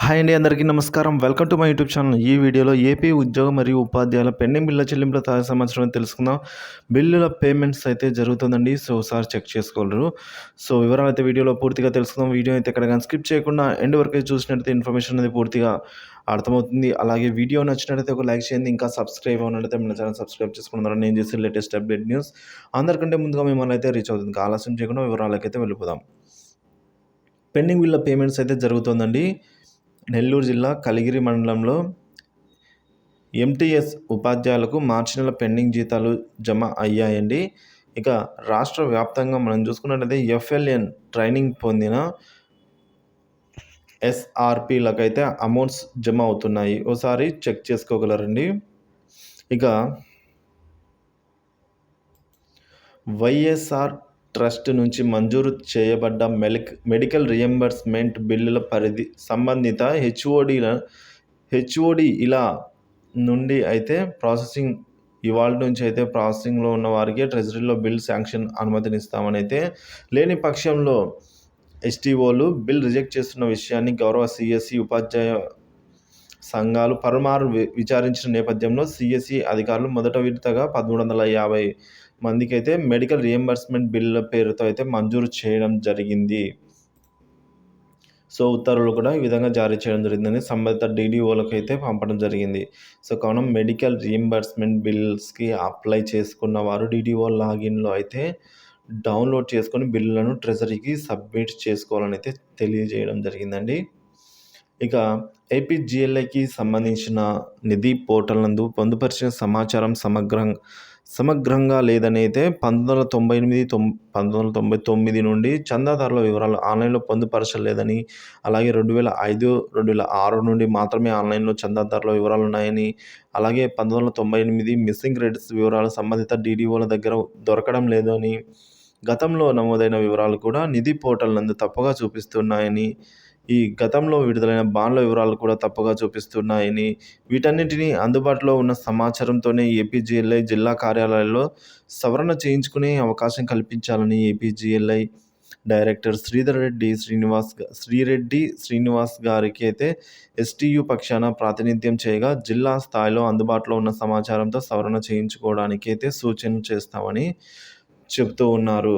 Hi అండి, అందరికీ నమస్కారం. Welcome to my YouTube channel. ఈ వీడియోలో ఏపీ ఉద్యోగ మరియు ఉపాధ్యాయుల పెండింగ్ బిల్లుల చెల్లింపుల తాజా సమాచారం తెలుసుకుందాం. బిల్లుల పేమెంట్స్ అయితే జరుగుతుందండి. సో ఒకసారి చెక్ చేసుకోగలరు. సో వివరాలు అయితే వీడియోలో పూర్తిగా తెలుసుకుందాం. వీడియో అయితే ఎక్కడ కానీ స్కిప్ చేయకుండా ఎండ్ వరకు చూసినట్లయితే ఇన్ఫర్మేషన్ అనేది పూర్తిగా అర్థమవుతుంది. అలాగే వీడియో నచ్చినట్లయితే ఒక లైక్ చేయండి. ఇంకా సబ్స్క్రైబ్ అవ్వనట్లయితే మన ఛానల్ సబ్స్క్రైబ్ చేసుకున్న నేను చేసే లేటెస్ట్ అప్డేట్ న్యూస్ అందరికంటే ముందుగా మిమ్మల్ని అయితే రీచ్ అవుతుంది. ఇంకా ఆలస్యం చేయకుండా వివరాలకైతే వెళ్ళిపోదాం. పెండింగ్ బిల్ల పేమెంట్స్ అయితే జరుగుతుందండి. నెల్లూరు జిల్లా కలిగిరి మండలంలో ఎంటీఎస్ ఉపాధ్యాయులకు మార్చి నెల పెండింగ్ జీతాలు జమ అయ్యాయండి. ఇక రాష్ట్ర వ్యాప్తంగా మనం చూసుకున్నట్లయితే ఎఫ్ఎల్ఎన్ ట్రైనింగ్ పొందిన ఎస్ఆర్పీలకైతే అమౌంట్స్ జమ అవుతున్నాయి. ఒకసారి చెక్ చేసుకోగలరండి. ఇక వైఎస్ఆర్ ట్రస్ట్ నుంచి మంజూరు చేయబడ్డ మెడికల్ రియంబర్స్మెంట్ బిల్లుల పరిధి సంబంధిత హెచ్ఓడి ఇలా నుండి అయితే ప్రాసెసింగ్ ఇవాళ నుంచి అయితే ప్రాసెసింగ్లో ఉన్న వారికి ట్రెజరీలో బిల్ శాంక్షన్ అనుమతినిస్తామని అయితే, లేని పక్షంలో ఎస్టీఓలు బిల్ రిజెక్ట్ చేస్తున్న విషయాన్ని గౌరవ సిఎస్సి ఉపాధ్యాయ సంఘాలు పలుమారు విచారించిన నేపథ్యంలో సిఎస్సి అధికారులు మొదట విడతగా 1350 మందికి అయితే మెడికల్ రియంబర్స్మెంట్ బిల్లుల పేరుతో అయితే మంజూరు చేయడం జరిగింది. సో ఉత్తర్వులు కూడా ఈ విధంగా జారీ చేయడం జరిగిందని సంబంధిత డీడీఓలకు అయితే పంపడం జరిగింది. సో కావున మెడికల్ రియంబర్స్మెంట్ బిల్స్కి అప్లై చేసుకున్న వారు డీడీఓ లాగిన్లో అయితే డౌన్లోడ్ చేసుకొని బిల్లులను ట్రెజరీకి సబ్మిట్ చేసుకోవాలని అయితే తెలియజేయడం జరిగిందండి. ఇక ఏపీజీఎల్ఐకి సంబంధించిన నిధి పోర్టల్ నందు పొందుపరిచిన సమాచారం సమగ్రంగా లేదని అయితే 1999 నుండి చందాదారుల వివరాలు ఆన్లైన్లో పొందుపరచలేదని, అలాగే 2005, 2006 నుండి మాత్రమే ఆన్లైన్లో చందాదారుల వివరాలు ఉన్నాయని, అలాగే 1998 మిస్సింగ్ క్రెడిట్స్ వివరాలు సంబంధిత డీడీఓల దగ్గర దొరకడం లేదని, గతంలో నమోదైన వివరాలు కూడా నిధి పోర్టల్ నందు తప్పుగా చూపిస్తున్నాయని, ఈ గతంలో విడుదలైన బాండ్ల వివరాలు కూడా తప్పుగా చూపిస్తున్నాయని, వీటన్నిటినీ అందుబాటులో ఉన్న సమాచారంతోనే ఏపీజీఎల్ఐ జిల్లా కార్యాలయాల్లో సవరణ చేయించుకునే అవకాశం కల్పించాలని ఏపీజీఎల్ఐ డైరెక్టర్ శ్రీరెడ్డి శ్రీనివాస్ గారికి అయితే ఎస్టీయు పక్షాన ప్రాతినిధ్యం చేయగా, జిల్లా స్థాయిలో అందుబాటులో ఉన్న సమాచారంతో సవరణ చేయించుకోవడానికి అయితే సూచన చేస్తామని చెబుతూ ఉన్నారు.